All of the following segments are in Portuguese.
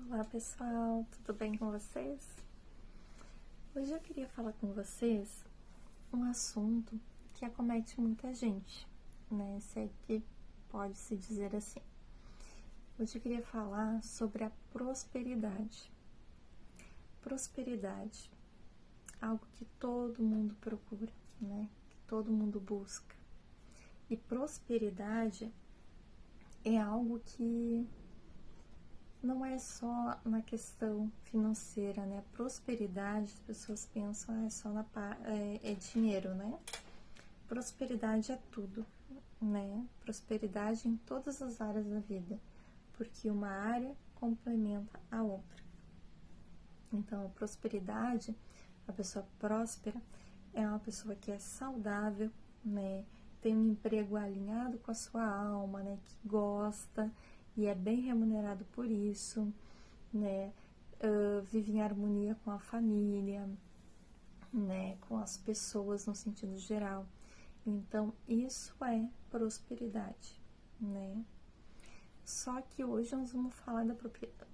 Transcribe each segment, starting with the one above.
Olá pessoal, tudo bem com vocês? Hoje eu queria falar com vocês um assunto que acomete muita gente, né? Se é que pode se dizer assim. Hoje eu queria falar sobre a prosperidade. Prosperidade, algo que todo mundo procura, né? Que todo mundo busca. E prosperidade é algo que não é só na questão financeira, né? Prosperidade, as pessoas pensam, é só é dinheiro, né? Prosperidade é tudo, né? Prosperidade em todas as áreas da vida, porque uma área complementa a outra. Então, a prosperidade, a pessoa próspera, é uma pessoa que é saudável, né? Tem um emprego alinhado com a sua alma, né? Que gosta e é bem remunerado por isso, né? Vive em harmonia com a família, né? Com as pessoas no sentido geral. Então, isso é prosperidade, né? Só que hoje nós vamos falar da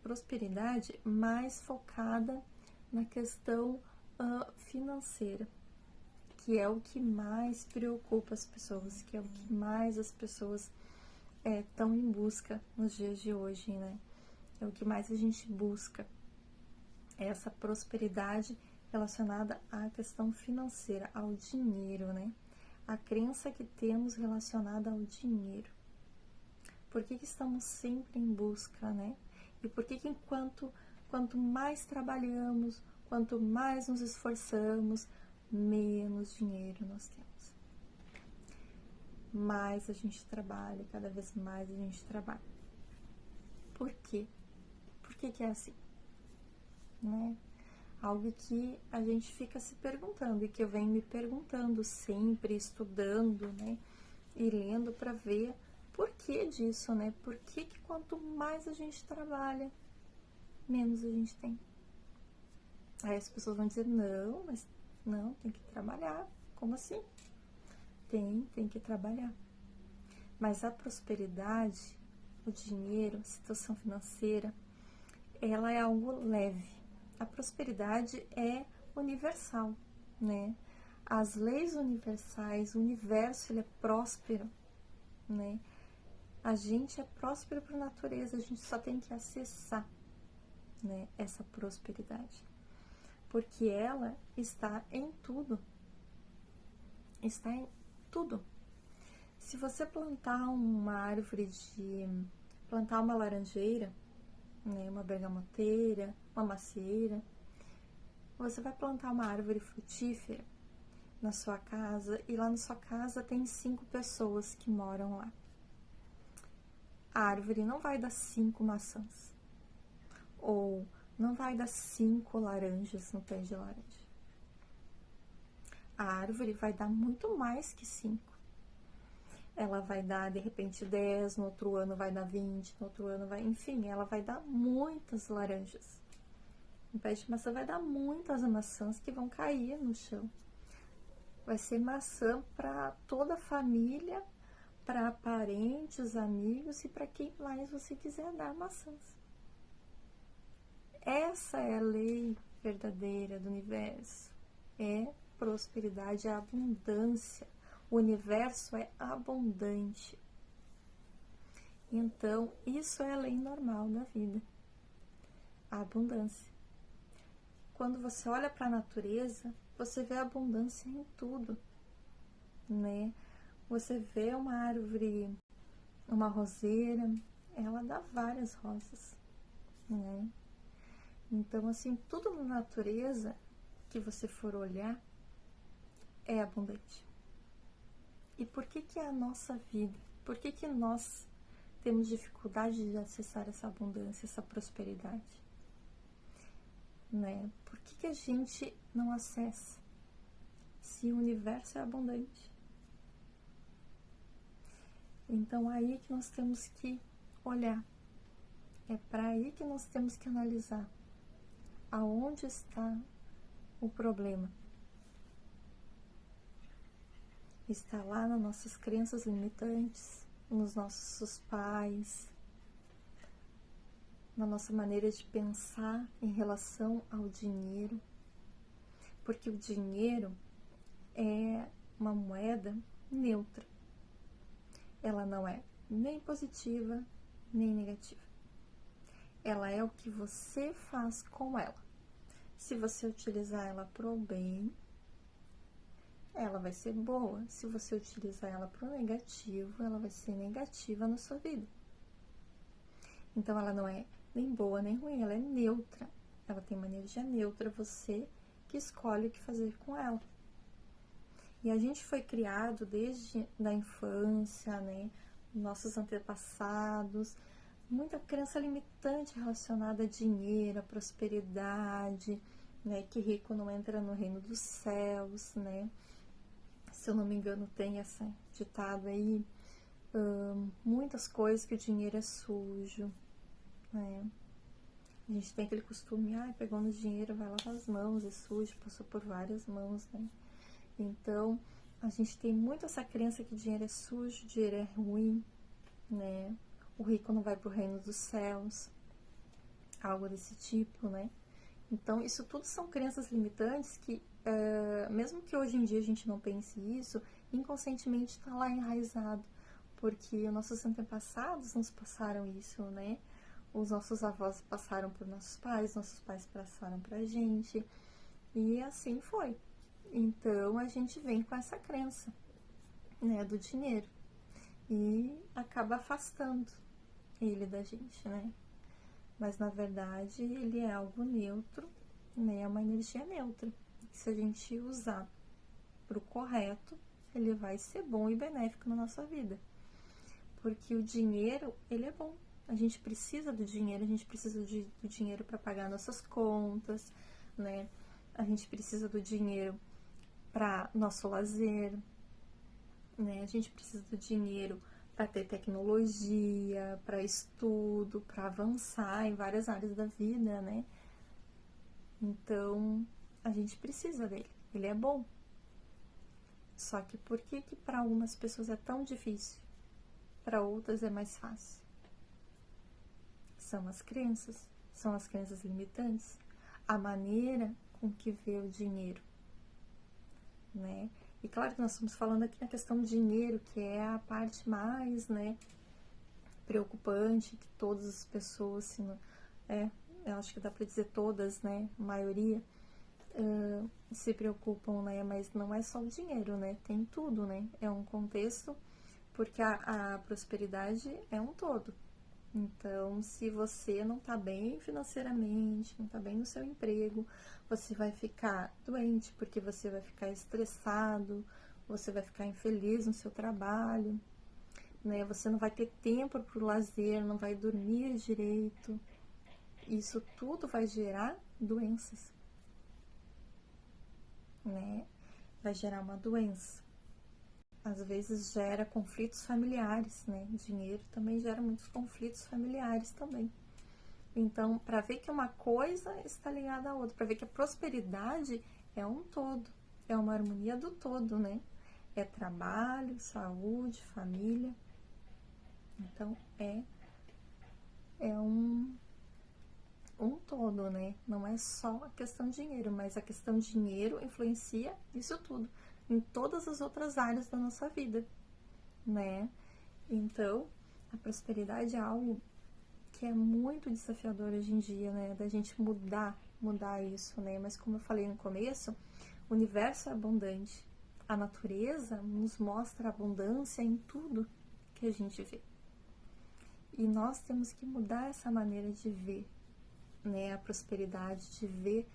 prosperidade mais focada na questão financeira, que é o que mais preocupa as pessoas, que é o que mais as pessoas estão em busca nos dias de hoje, né? É o que mais a gente busca, é essa prosperidade relacionada à questão financeira, ao dinheiro, né? A crença que temos relacionada ao dinheiro. Por que estamos sempre em busca, né? E por que quanto mais trabalhamos, quanto mais nos esforçamos, menos dinheiro nós temos. Mais a gente trabalha, cada vez mais a gente trabalha. Por quê? Por que é assim? Né? Algo que a gente fica se perguntando e que eu venho me perguntando sempre, estudando, né? E lendo para ver por que disso, né? Por que quanto mais a gente trabalha, menos a gente tem? Aí as pessoas vão dizer, não, mas não, tem que trabalhar. Como assim? Tem que trabalhar. Mas a prosperidade, o dinheiro, a situação financeira, ela é algo leve. A prosperidade é universal, né? As leis universais, o universo, ele é próspero, né? A gente é próspero por natureza, a gente só tem que acessar, né, essa prosperidade. Porque ela está em tudo. Está em tudo. Se você plantar uma árvore plantar uma laranjeira, né, uma bergamoteira, uma macieira, você vai plantar uma árvore frutífera na sua casa e lá na sua casa tem 5 pessoas que moram lá. A árvore não vai dar 5 maçãs ou não vai dar 5 laranjas no pé de laranja. A árvore vai dar muito mais que 5. Ela vai dar, de repente, 10, no outro ano vai dar 20, no outro ano vai... Enfim, ela vai dar muitas laranjas. No pé de maçã vai dar muitas maçãs que vão cair no chão. Vai ser maçã para toda a família, para parentes, amigos e para quem mais você quiser dar maçãs. Essa é a lei verdadeira do universo. É prosperidade, é abundância. O universo é abundante. Então, isso é a lei normal da vida. A abundância. Quando você olha para a natureza, você vê a abundância em tudo, né? Você vê uma árvore, uma roseira, ela dá várias rosas, né? Então, assim, tudo na natureza que você for olhar é abundante. E por que é a nossa vida? Por que nós temos dificuldade de acessar essa abundância, essa prosperidade? Né? Por que a gente não acessa? Se o universo é abundante. Então, aí que nós temos que olhar. É para aí que nós temos que analisar. Aonde está o problema? Está lá nas nossas crenças limitantes, nos nossos pais, na nossa maneira de pensar em relação ao dinheiro, porque o dinheiro é uma moeda neutra. Ela não é nem positiva, nem negativa. Ela é o que você faz com ela. Se você utilizar ela para o bem, ela vai ser boa. Se você utilizar ela para o negativo, ela vai ser negativa na sua vida. Então, ela não é nem boa nem ruim, ela é neutra. Ela tem uma energia neutra, você que escolhe o que fazer com ela. E a gente foi criado desde a infância, né? Nossos antepassados, muita crença limitante relacionada a dinheiro, a prosperidade, né? Que rico não entra no reino dos céus, né? Se eu não me engano, tem essa ditado aí, muitas coisas que o dinheiro é sujo, né? A gente tem aquele costume, pegou no dinheiro, vai lavar as mãos, é sujo, passou por várias mãos, né? Então, a gente tem muito essa crença que dinheiro é sujo, dinheiro é ruim, né? O rico não vai pro reino dos céus, algo desse tipo, né? Então, isso tudo são crenças limitantes que, mesmo que hoje em dia a gente não pense isso, inconscientemente está lá enraizado, porque os nossos antepassados nos passaram isso, né? Os nossos avós passaram por nossos pais passaram pra gente, e assim foi. Então, a gente vem com essa crença, né, do dinheiro e acaba afastando ele da gente, né? Mas, na verdade, ele é algo neutro, né? É uma energia neutra. Se a gente usar para o correto, ele vai ser bom e benéfico na nossa vida. Porque o dinheiro, ele é bom. A gente precisa do dinheiro, a gente precisa do dinheiro para pagar nossas contas, né? A gente precisa do dinheiro para nosso lazer, né? A gente precisa do dinheiro para ter tecnologia, para estudo, para avançar em várias áreas da vida, né? Então, a gente precisa dele. Ele é bom. Só que por que para algumas pessoas é tão difícil? Para outras é mais fácil. São as crenças limitantes, a maneira com que vê o dinheiro, né? E claro que nós estamos falando aqui na questão do dinheiro, que é a parte mais, né, preocupante, que todas as pessoas, assim, eu acho que dá para dizer todas, né, a maioria, se preocupam, né, mas não é só o dinheiro, né, tem tudo, né, é um contexto, porque a prosperidade é um todo. Então, se você não tá bem financeiramente, não tá bem no seu emprego, você vai ficar doente, porque você vai ficar estressado, você vai ficar infeliz no seu trabalho, né? Você não vai ter tempo para o lazer, não vai dormir direito. Isso tudo vai gerar doenças, né? Vai gerar uma doença. Às vezes gera conflitos familiares, né? Dinheiro também gera muitos conflitos familiares também. Então, para ver que uma coisa está ligada à outra, para ver que a prosperidade é um todo, é uma harmonia do todo, né? É trabalho, saúde, família. Então, é um todo, né? Não é só a questão de dinheiro, mas a questão de dinheiro influencia isso tudo, em todas as outras áreas da nossa vida, né? Então, a prosperidade é algo que é muito desafiador hoje em dia, né? Da gente mudar isso, né? Mas como eu falei no começo, o universo é abundante. A natureza nos mostra abundância em tudo que a gente vê. E nós temos que mudar essa maneira de ver, né? A prosperidade, de ver,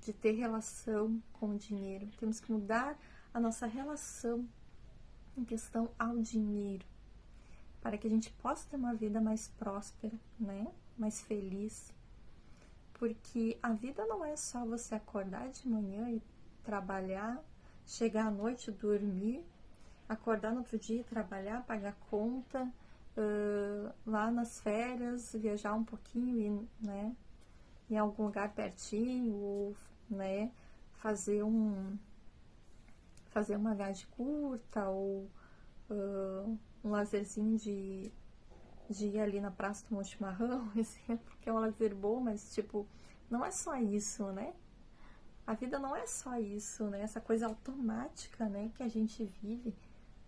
de ter relação com o dinheiro. Temos que mudar a nossa relação em questão ao dinheiro, para que a gente possa ter uma vida mais próspera, né? Mais feliz. Porque a vida não é só você acordar de manhã e trabalhar, chegar à noite, dormir, acordar no outro dia, trabalhar, pagar conta, lá nas férias, viajar um pouquinho e, né, em algum lugar pertinho, ou, né, fazer uma viagem curta, ou um lazerzinho de de ir ali na praça tomar um chimarrão, exemplo, que é um lazer bom, mas, tipo, não é só isso, né? A vida não é só isso, né? Essa coisa automática, né, que a gente vive.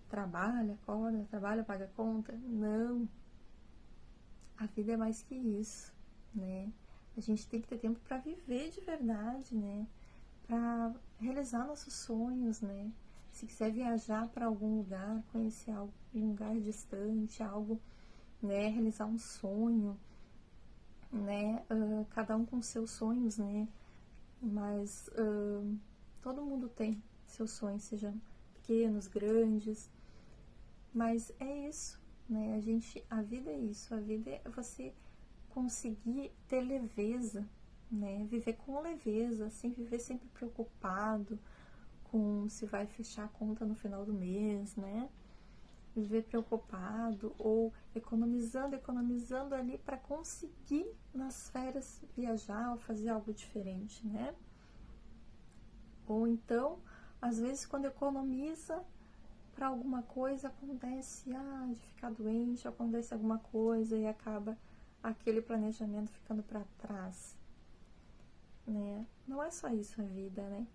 Trabalha, acorda, trabalha, paga conta. Não. A vida é mais que isso, né? A gente tem que ter tempo para viver de verdade, né? Para realizar nossos sonhos, né? Se quiser viajar para algum lugar, conhecer algum lugar distante, algo, né? Realizar um sonho, né? Cada um com seus sonhos, né? Mas todo mundo tem seus sonhos, sejam pequenos, grandes, mas é isso, né? A vida é isso, a vida é você conseguir ter leveza, né? Viver com leveza, sem viver sempre preocupado com se vai fechar a conta no final do mês, né? Viver preocupado ou economizando ali para conseguir nas férias viajar ou fazer algo diferente, né? Ou então, às vezes, quando economiza para alguma coisa, acontece de ficar doente, acontece alguma coisa e acaba aquele planejamento ficando para trás, né? Não é só isso a vida, né?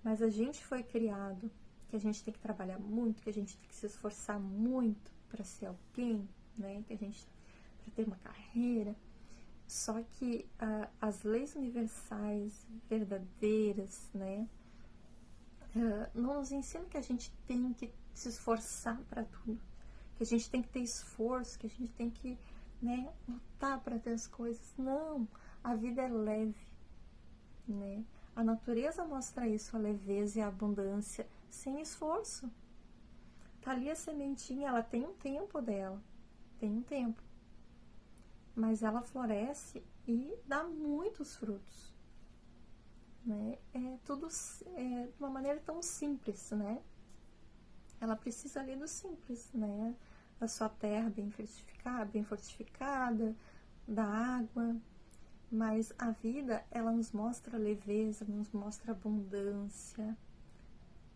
Mas a gente foi criado que a gente tem que trabalhar muito, que a gente tem que se esforçar muito para ser alguém, né? Que a gente para ter uma carreira. Só que as leis universais verdadeiras, né? Não nos ensinam que a gente tem que se esforçar para tudo, que a gente tem que ter esforço, que a gente tem que, né, lutar para ter as coisas. Não, a vida é leve, né? A natureza mostra isso, a leveza e a abundância, sem esforço. Tá ali a sementinha, ela tem um tempo dela, tem um tempo, mas ela floresce e dá muitos frutos, né? É tudo de uma maneira tão simples, né? Ela precisa ali do simples, né? Da sua terra bem fortificada, da água. Mas a vida, ela nos mostra leveza, nos mostra abundância,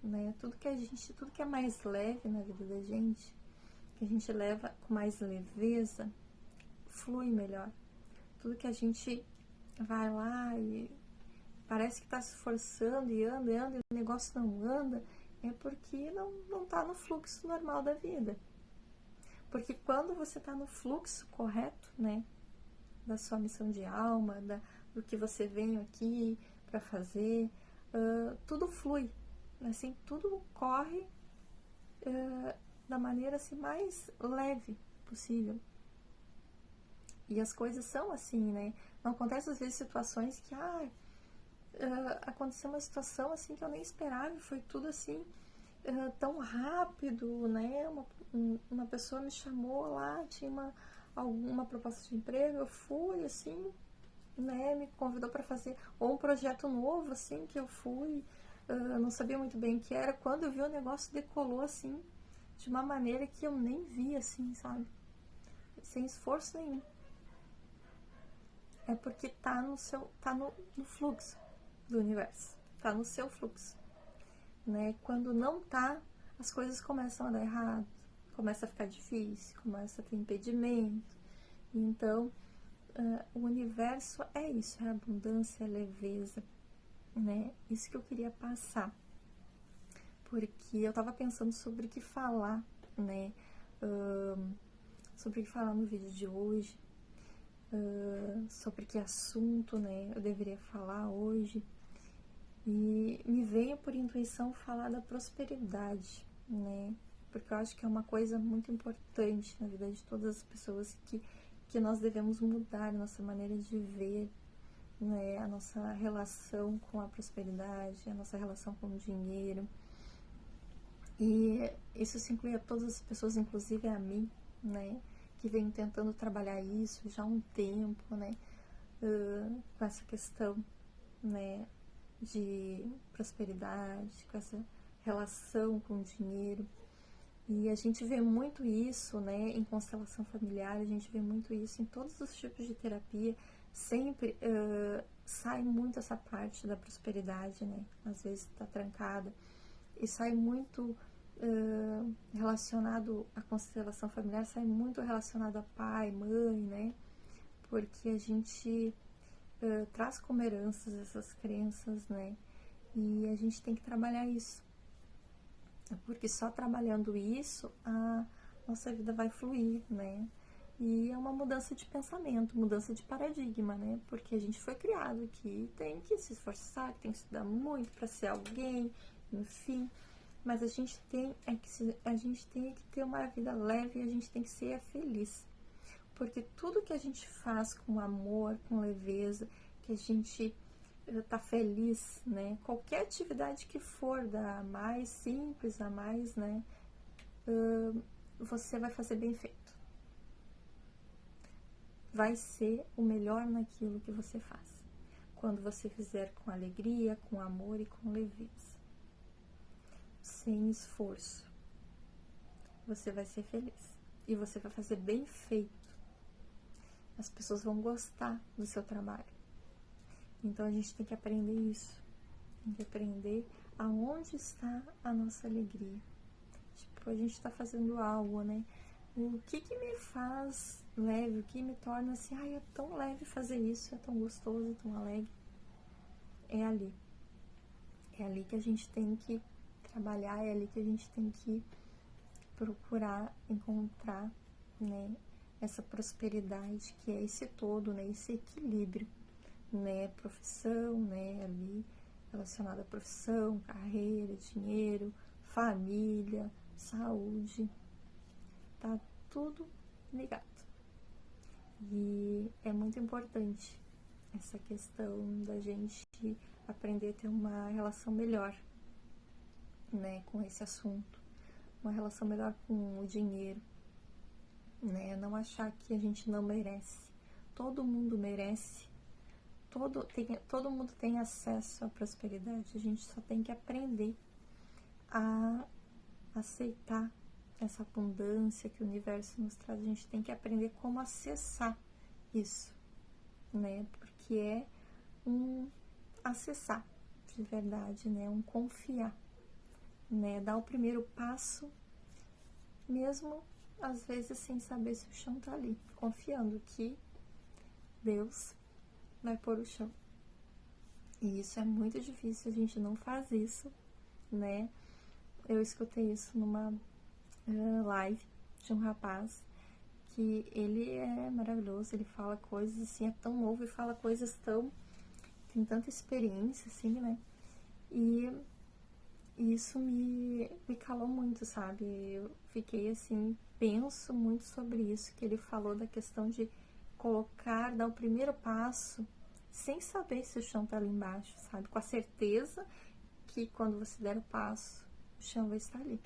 né? Tudo que é mais leve na vida da gente, que a gente leva com mais leveza, flui melhor. Tudo que a gente vai lá e parece que está se esforçando e anda e o negócio não anda, é porque não está no fluxo normal da vida. Porque quando você está no fluxo correto, né, da sua missão de alma, do que você veio aqui para fazer, tudo flui, assim, tudo corre da maneira assim, mais leve possível. E as coisas são assim, né? Não acontece às vezes situações que aconteceu uma situação assim que eu nem esperava, foi tudo assim tão rápido, né? Uma pessoa me chamou lá, tinha alguma proposta de emprego, eu fui assim, né? Me convidou para fazer ou um projeto novo assim que eu fui, não sabia muito bem o que era. Quando eu vi o negócio decolou assim de uma maneira que eu nem vi assim, sabe? Sem esforço nenhum. É porque tá no fluxo do universo, tá no seu fluxo, né? Quando não tá, as coisas começam a dar errado, começa a ficar difícil, começa a ter impedimento. Então, o universo é isso, é abundância, é leveza, né? Isso que eu queria passar, porque eu tava pensando sobre o que falar, né? Sobre o que falar no vídeo de hoje, sobre que assunto, né, eu deveria falar hoje. E me veio por intuição falar da prosperidade, né? Porque eu acho que é uma coisa muito importante na vida de todas as pessoas que nós devemos mudar a nossa maneira de ver, né? A nossa relação com a prosperidade, a nossa relação com o dinheiro. E isso se inclui a todas as pessoas, inclusive a mim, né? Que venho tentando trabalhar isso já há um tempo, né? Com essa questão, né? De prosperidade, com essa relação com o dinheiro. E a gente vê muito isso, né, em constelação familiar, a gente vê muito isso em todos os tipos de terapia. Sempre sai muito essa parte da prosperidade, né? Às vezes está trancada. E sai muito relacionado à constelação familiar, sai muito relacionado a pai, mãe, né? Porque a gente traz como heranças essas crenças, né? E a gente tem que trabalhar isso. Porque só trabalhando isso, a nossa vida vai fluir, né? E é uma mudança de pensamento, mudança de paradigma, né? Porque a gente foi criado que tem que se esforçar, que tem que estudar muito para ser alguém, enfim. Mas a gente tem que ter uma vida leve e a gente tem que ser feliz. Porque tudo que a gente faz com amor, com leveza, que a gente tá feliz, né? Qualquer atividade que for, da mais simples a mais, né? Você vai fazer bem feito. Vai ser o melhor naquilo que você faz. Quando você fizer com alegria, com amor e com leveza. Sem esforço. Você vai ser feliz. E você vai fazer bem feito. As pessoas vão gostar do seu trabalho. Então a gente tem que aprender isso. Tem que aprender aonde está a nossa alegria. Tipo, a gente está fazendo algo, né? O que me faz leve, o que me torna assim, ai, é tão leve fazer isso, é tão gostoso, é tão alegre. É ali. É ali que a gente tem que trabalhar, é ali que a gente tem que procurar encontrar, né, essa prosperidade, que é esse todo, né, esse equilíbrio, né, profissão, né, ali relacionado à profissão, carreira, dinheiro, família, saúde, tá tudo ligado. E é muito importante essa questão da gente aprender a ter uma relação melhor, né, com esse assunto, uma relação melhor com o dinheiro, né, não achar que a gente não merece. Todo mundo merece, todo mundo tem acesso à prosperidade, a gente só tem que aprender a aceitar essa abundância que o universo nos traz, a gente tem que aprender como acessar isso, né, porque é um acessar de verdade, né, um confiar, né, dar o primeiro passo, mesmo às vezes sem saber se o chão tá ali, confiando que Deus vai pôr o chão. E isso é muito difícil, a gente não faz isso, né? Eu escutei isso numa live de um rapaz que ele é maravilhoso, ele fala coisas assim, é tão novo e fala coisas tão... tem tanta experiência, assim, né? E isso me calou muito, sabe? Eu fiquei assim, penso muito sobre isso, que ele falou da questão de colocar, dar o primeiro passo, sem saber se o chão tá ali embaixo, sabe? Com a certeza que quando você der o passo, o chão vai estar ali.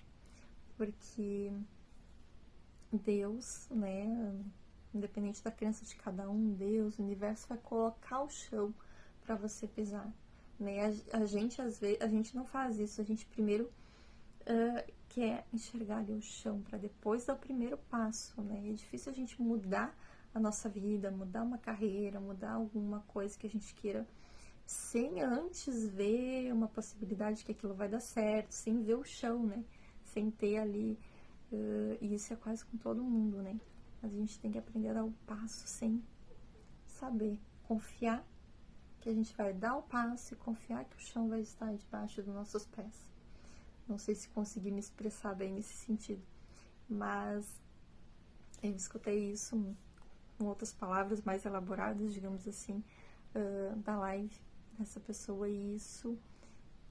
Porque Deus, né, independente da crença de cada um, Deus, o universo vai colocar o chão para você pisar, né? A gente às vezes a gente não faz isso, a gente primeiro quer enxergar ali o chão para depois dar o primeiro passo, né? É difícil a gente mudar a nossa vida, mudar uma carreira, mudar alguma coisa que a gente queira sem antes ver uma possibilidade que aquilo vai dar certo, sem ver o chão, né? Sem ter ali, e isso é quase com todo mundo, né? A gente tem que aprender a dar o passo sem saber, confiar que a gente vai dar o passo e confiar que o chão vai estar debaixo dos nossos pés. Não sei se consegui me expressar bem nesse sentido, mas eu escutei isso com outras palavras mais elaboradas, digamos assim, da live dessa pessoa, e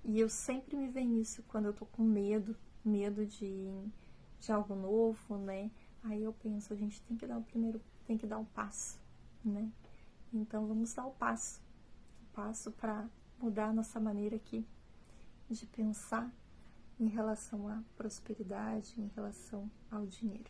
eu sempre me vejo isso quando eu tô com medo de algo novo, né? Aí eu penso, a gente tem que dar tem que dar o passo, né? Então vamos dar o passo para mudar a nossa maneira aqui de pensar em relação à prosperidade, em relação ao dinheiro.